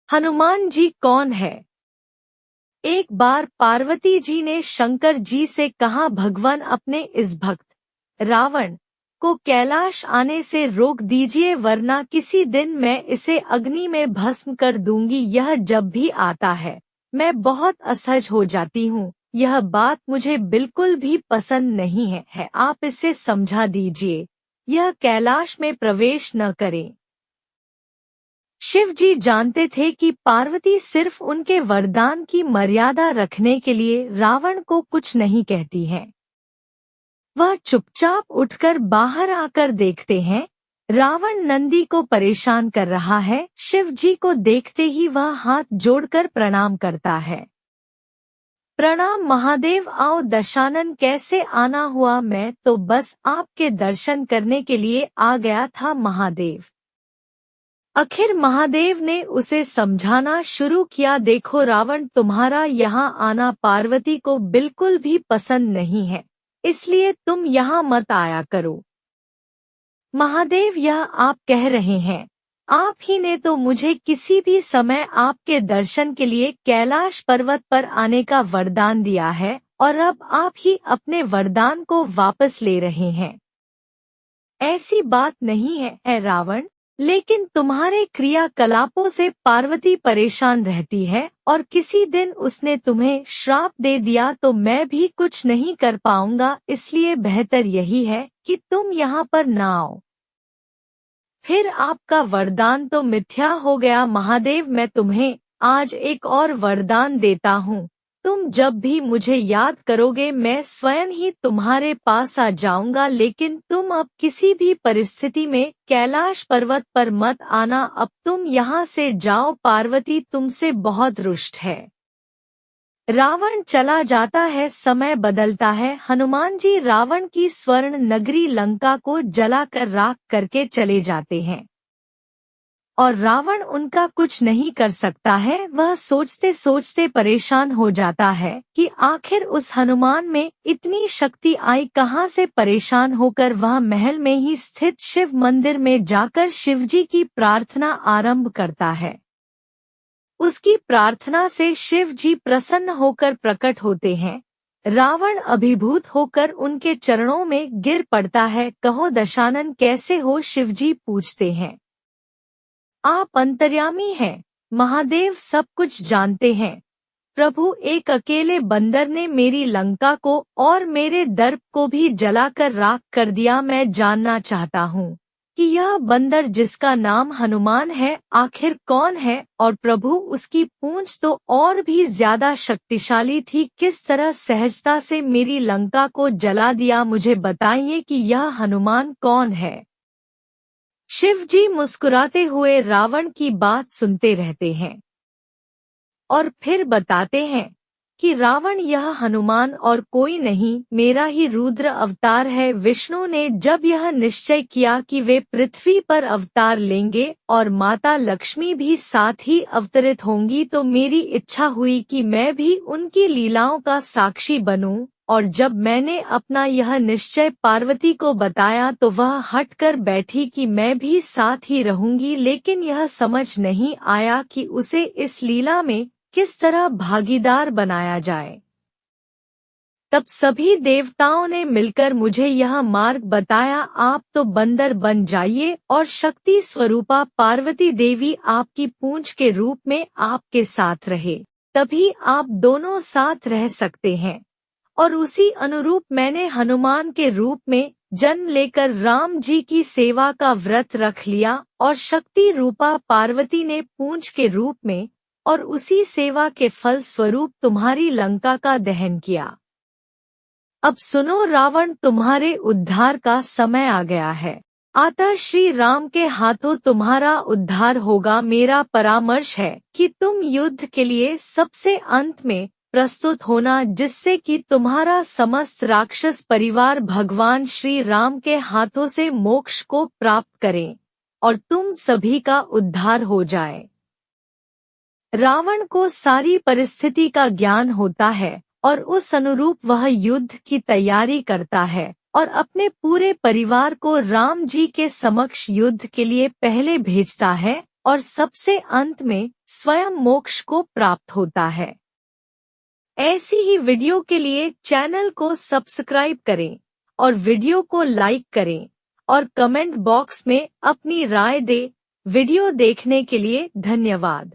हनुमान जी कौन है? एक बार पार्वती जी ने शंकर जी से कहा, भगवान अपने इस भक्त रावण को कैलाश आने से रोक दीजिए, वरना किसी दिन मैं इसे अग्नि में भस्म कर दूंगी। यह जब भी आता है मैं बहुत असहज हो जाती हूँ। यह बात मुझे बिल्कुल भी पसंद नहीं है। आप इसे समझा दीजिए, यह कैलाश में प्रवेश न करे। शिव जी जानते थे कि पार्वती सिर्फ उनके वरदान की मर्यादा रखने के लिए रावण को कुछ नहीं कहती है। वह चुपचाप उठकर बाहर आकर देखते हैं, रावण नंदी को परेशान कर रहा है। शिव जी को देखते ही वह हाथ जोड़कर प्रणाम करता है। प्रणाम महादेव, आओ दशानन, कैसे आना हुआ? मैं तो बस आपके दर्शन करने के लिए आ गया था महादेव। आखिर महादेव ने उसे समझाना शुरू किया, देखो रावण, तुम्हारा यहाँ आना पार्वती को बिल्कुल भी पसंद नहीं है, इसलिए तुम यहाँ मत आया करो। महादेव, यह आप कह रहे हैं? आप ही ने तो मुझे किसी भी समय आपके दर्शन के लिए कैलाश पर्वत पर आने का वरदान दिया है, और अब आप ही अपने वरदान को वापस ले रहे हैं। ऐसी बात नहीं है रावण, लेकिन तुम्हारे क्रियाकलापों से पार्वती परेशान रहती है, और किसी दिन उसने तुम्हें श्राप दे दिया तो मैं भी कुछ नहीं कर पाऊंगा, इसलिए बेहतर यही है कि तुम यहाँ पर न आओ। फिर आपका वरदान तो मिथ्या हो गया महादेव। मैं तुम्हें आज एक और वरदान देता हूँ, तुम जब भी मुझे याद करोगे मैं स्वयं ही तुम्हारे पास आ जाऊंगा, लेकिन तुम अब किसी भी परिस्थिति में कैलाश पर्वत पर मत आना। अब तुम यहाँ से जाओ, पार्वती तुमसे बहुत रुष्ट है। रावण चला जाता है, समय बदलता है। हनुमान जी रावण की स्वर्ण नगरी लंका को जलाकर राख करके चले जाते हैं, और रावण उनका कुछ नहीं कर सकता है। वह सोचते सोचते परेशान हो जाता है कि आखिर उस हनुमान में इतनी शक्ति आई कहाँ से। परेशान होकर वह महल में ही स्थित शिव मंदिर में जाकर शिवजी की प्रार्थना आरंभ करता है। उसकी प्रार्थना से शिव जी प्रसन्न होकर प्रकट होते हैं। रावण अभिभूत होकर उनके चरणों में गिर पड़ता है। कहो दशानन, कैसे हो? शिवजी पूछते हैं। आप अंतर्यामी हैं महादेव, सब कुछ जानते हैं। प्रभु, एक अकेले बंदर ने मेरी लंका को और मेरे दर्प को भी जलाकर राख कर दिया। मैं जानना चाहता हूँ कि यह बंदर जिसका नाम हनुमान है आखिर कौन है? और प्रभु, उसकी पूंछ तो और भी ज्यादा शक्तिशाली थी, किस तरह सहजता से मेरी लंका को जला दिया? मुझे बताइए कि यह हनुमान कौन है। शिव जी मुस्कुराते हुए रावण की बात सुनते रहते हैं और फिर बताते हैं कि रावण, यह हनुमान और कोई नहीं, मेरा ही रुद्र अवतार है। विष्णु ने जब यह निश्चय किया कि वे पृथ्वी पर अवतार लेंगे और माता लक्ष्मी भी साथ ही अवतरित होंगी, तो मेरी इच्छा हुई कि मैं भी उनकी लीलाओं का साक्षी बनूं। और जब मैंने अपना यह निश्चय पार्वती को बताया तो वह हटकर बैठी कि मैं भी साथ ही रहूंगी, लेकिन यह समझ नहीं आया कि उसे इस लीला में किस तरह भागीदार बनाया जाए। तब सभी देवताओं ने मिलकर मुझे यह मार्ग बताया, आप तो बंदर बन जाइए और शक्ति स्वरूपा पार्वती देवी आपकी पूंछ के रूप में आपके साथ रहे, तभी आप दोनों साथ रह सकते हैं। और उसी अनुरूप मैंने हनुमान के रूप में जन्म लेकर राम जी की सेवा का व्रत रख लिया, और शक्ति रूपा पार्वती ने पूंछ के रूप में और उसी सेवा के फल स्वरूप तुम्हारी लंका का दहन किया। अब सुनो रावण, तुम्हारे उद्धार का समय आ गया है, अतः श्री राम के हाथों तुम्हारा उद्धार होगा। मेरा परामर्श है कि तुम युद्ध के लिए सबसे अंत में प्रस्तुत होना, जिससे कि तुम्हारा समस्त राक्षस परिवार भगवान श्री राम के हाथों से मोक्ष को प्राप्त करें और तुम सभी का उद्धार हो जाए। रावण को सारी परिस्थिति का ज्ञान होता है और उस अनुरूप वह युद्ध की तैयारी करता है और अपने पूरे परिवार को राम जी के समक्ष युद्ध के लिए पहले भेजता है और सबसे अंत में स्वयं मोक्ष को प्राप्त होता है। ऐसी ही वीडियो के लिए चैनल को सब्सक्राइब करें और वीडियो को लाइक करें और कमेंट बॉक्स में अपनी राय दें। वीडियो देखने के लिए धन्यवाद।